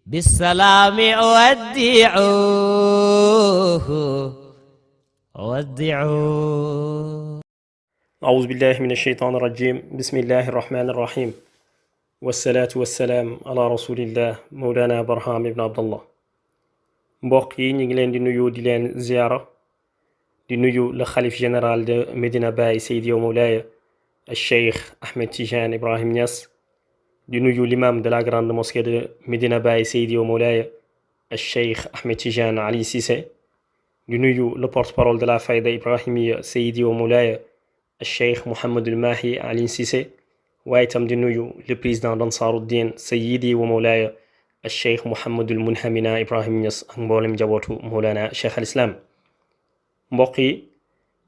بالسلام ودعوه. أعوذ بالله من الشيطان الرجيم. بسم الله الرحمن الرحيم، والصلاة والسلام على رسول الله مولانا برهام بن عبد الله. mbokk yi ñu ngi leen di nuyu di leen ziyaara di nuyu le xalif général de Medina Baye Seydi wa Mawlaaya Cheikh Ahmed Tidiane Ibrahim Niass, di nuyu l'imam de la grande mosquée de Medina Baye Seydi wa Mawlaaya Cheikh Ahmed Tidiane Ali Cissé, di nuyu le porte-parole de la Fayda Ibrahimiya Seydi wa Mawlaaya Cheikh Mouhamadul Mahi Ali Cissé, waaye itam di nuyu le président d'Ansaruddin Seydi wa Mawlaaya Cheikh Mouhamadul Munhamina Ibrahim Niass ak mboolem njabootu Mawlana Cheikh al Islam. mbokk yi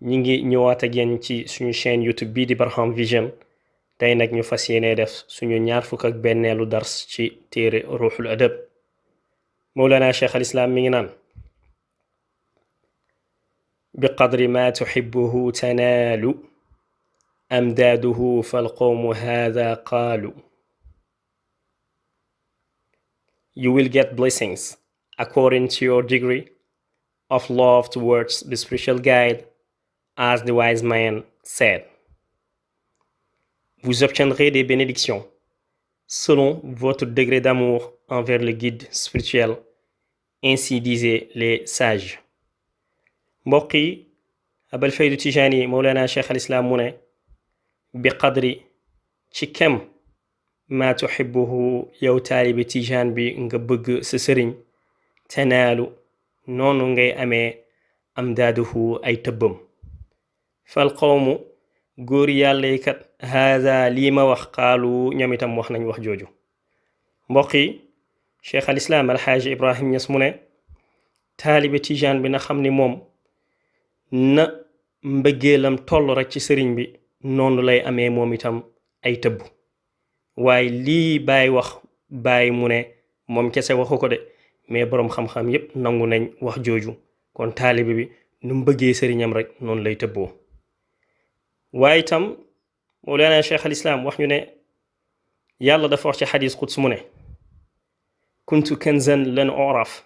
ñi ngi ñëwaat ak yéen ci suñu chaîne YouTube bii di Barham Vision. tey nag ñu fas yéene def suñu ñaar fukk ak benneelu dars ci téere ruuxul adab. Mawlana Cheikh al Islam mi ngi naan bi qadri ma tuhibbuhu tanaalu amdaaduhu fal qawmu haadha qaalu. You will get blessings according to your degree of love towards the spiritual guide, as the wise man said. Vous obtiendrez des bénédictions selon votre degré d'amour envers le guide spirituel, ainsi disaient les sages. mbokk yi Abal Faydu Tijaani Mawlana Cheikh al Islam mu ne bi qadri ci kem ma tuhibbuhu yow taalibi tijaan bi nga bëgg sa sëriñ tanaalu noonu ngay amee amdaaduhu ay tëbbam. fal qawmu góor yàlla yi kat haada lii ma wax qaalu ñoom itam wax nañ wax jooju. mbokk yi Cheikh al Islam alxaaji Ibrahim Niass mu ne taalibi tijaan bi na xam ni moom na mbëggeelam toll rek ci sëriñ bi noonu lay amee moom itam ay tëbb. waaye lii Baay wax Baay mu ne moom kese waxu ko de, mais boroom xam-xam yépp nangu nañ wax jooju. kon taalibe bi nu mu bëggee sëriñam rek noonu lay tëbboo. waaye itam Mawlana Cheikh al Islam wax ñu ne yàlla dafa wax ci xadis quds mu ne kuntu kanzan lan uraf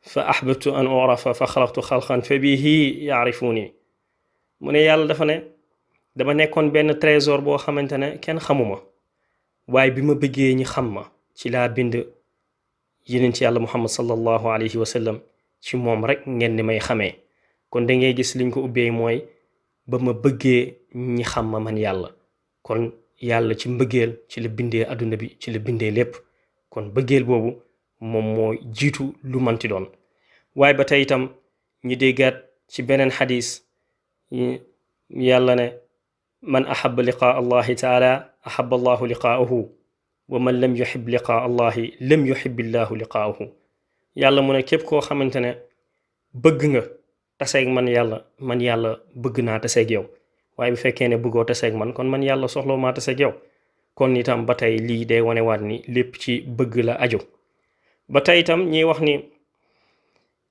fa ahbabtu an urafa fa xalaqtu xalqan fa bihi yaarifuuni. mu ne yàlla dafa ne dama nekkoon benn trésor boo xamante ne kenn xamuma, waaye bi ma bëggee ñi xam ma ci laa bind yeneen ci yàlla Muhammad sallallahu alayhi wa sallam, ci moom rek ngeen di may xamee. kon da ngay gis liñ ko ubbee mooy ba ma bëggee ñi xam ma man yàlla. kon yàlla ci mbëggeel ci la bindee adduna bi, ci la bindee lépp. kon bëggeel boobu moom moo jiitu lu manti doon. waaye ba tey itam ñi déggaat ci beneen xadis yàlla ne man ahaba liqaa allahi taala ahaba allahu liqaahu wa man lam yuhib liqaa allahi lam yuhib illahu liqaahu. yàlla mu ne képp koo xamante ne bëgg nga taseeg man yàlla bëgg naa taseeg yow. waaye bu fekkee ne bëggoo taseeg man kon man yàlla soxloo maa taseeg yow. kon itam ba tey lii day wanewaat ni lépp ci bëgg la aju. ba tey itam ñiy wax ni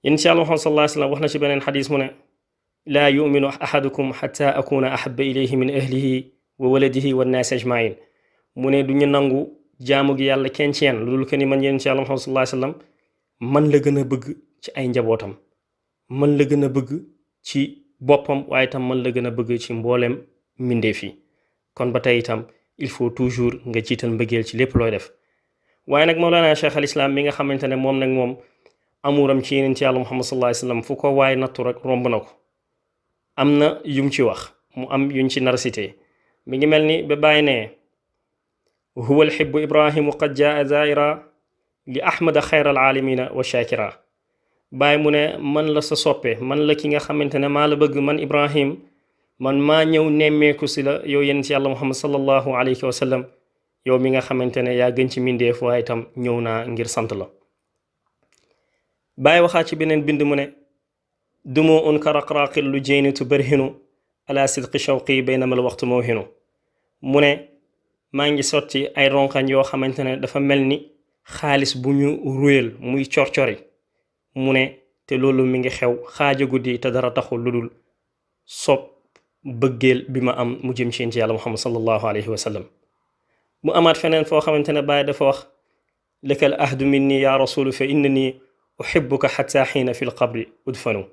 insha Allah Muhammad sallallahu alayhi wa sallam wax na ci beneen xadis mu ne laa yuminu ahadukum xata akuna ahaba ilayhi min ahlihi wa waladihi wa nnaasi ajmain. mu ne du ñu nangu jaamu gi yàlla kenn ci yeen lu dul que ni man insha Allah Muhammad sallallahu alayhi wa sallam man la gën a bëgg ci ay njabootam, man la gën a bëgg ci boppam, waaye itam man la gën a bëgg ci mboolem mbindeef yi. kon ba tey itam il faut toujours nga jiital mbëggeel ci lépp looy def. waaye nag Mawlana Cheikh al Islam mi nga xamante ne moom nag moom amuram ci yeneen ci yàlla Muhammad sallallahu alayhi wa sallam fu ko waaye nattu rek romb na ko. am na yum ci wax, mu am yuñ ci nar cité. mi ngi mel ni ba bàyyi ne huwa alxibbu ibrahimu qad jaa zaira li ahmada xayra alaalamina wa shakira. bàyyi mu ne man la sa soppe, man la ki nga xamante ne maa la bëgg man Ibrahim, man maa ñëw nemmeeku si la yow yenn ci yàlla Muhammad sallallahu alayhi wa sallam, yow mi nga xamante ne yaa gën ci mbindeef, waaye itam ñëw naa ngir sant la. bàyyi waxaa ci beneen bind mu ne dumu un karaqraqil lu jeynitu barhinu ala sidqi shawqi baynama al waxtu mawhinu. mu ne maa ngi sotti ay ronkañ yoo xamante ne dafa mel ni xaalis bu ñu ruyal muy corcori. mu ne te loolu mi ngi xew xaaja guddi te dara taxul lu dul sopp bëggeel bi ma am mu jëm ci yàlla Muhammad sallallahu alayhi wa sallam. mu amaat feneen foo xamante ne Baay dafa wax laka al ahdu minni ya rasulu fa innani uhibbuka xatta xiina fi lqabri udfanu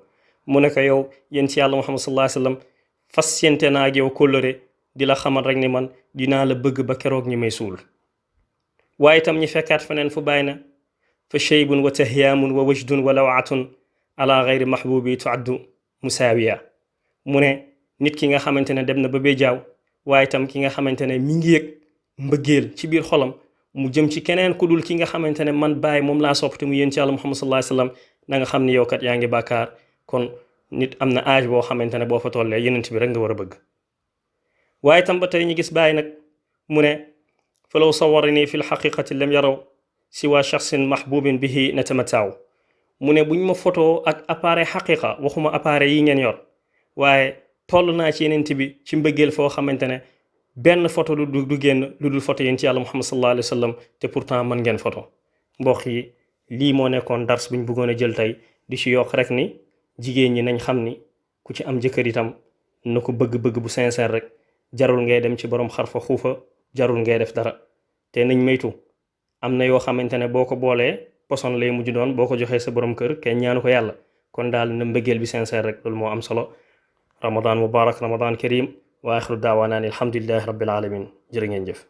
mu ne ko yow yéen ci yàlla muhammad sallallahu alayhi wa sallam fasiyente naa ak yow kóllëre di la xamal rek ni man dinaa la bëgg ba keroog ñi may suul waaye itam ñi fekkaat feneen fu bàyyi na fa cheybun wa tahyaamun wa wajdun wa lawatun ala gayri mahbubi tuaddu musaawiya mu ne nit ki nga xamante ne dem na ba bee jaaw waaye itam ki nga xamante ne mi ngi yëg mbëggeel ci biir xolam mu jëm ci keneen ku dul ki nga xamante ne man bàyyi moom laa sopp te mu yéen ci yàlla muhammad sallallahu alayhi wasallam na nga xam ni yow kat yaa ngi bàkkaar kon nit am na âge boo xamante ne boo fa tollee yenent bi rek nga war a bëgg waaye itam ba tey ñu gis bàyyi nag mu ne fa law sawarani fi lxaqiqati lam yaraw siwa shaxsin mahbubin bihi natamataaw mu ne buñ ma photo ak appareil xaqiqa waxuma appareil yi ngeen yor waaye toll naa ci yenent bi ci mbëggeel foo xamante ne benn photo du génn lu dul photo yéen ci yàlla muhammad sallallahu alayhi wa sallam te pourtant mën ngeen photo mbokk yi lii moo nekkoon dars buñ bëggoon a jël tey di ci yokk rek ni jigéen ñi nañ xam ni ku ci am jëkkër itam na ko bëgg-bëgg bu sincère rek jarul ngay dem ci borom xarfa xuufa jarul ngay def dara te nañ maytu am na yoo xamante ne boo ko boolee poson lay mujj doon boo ko joxee sa borom kër kenn ñaanu ko yàlla kon daal na mbëggeel bi sincère rek loolu moo am solo ramadan mubarak ramadan karim wa axiru daawaanaan alhamdulillahi rabbil alamin jërë ngeen jëf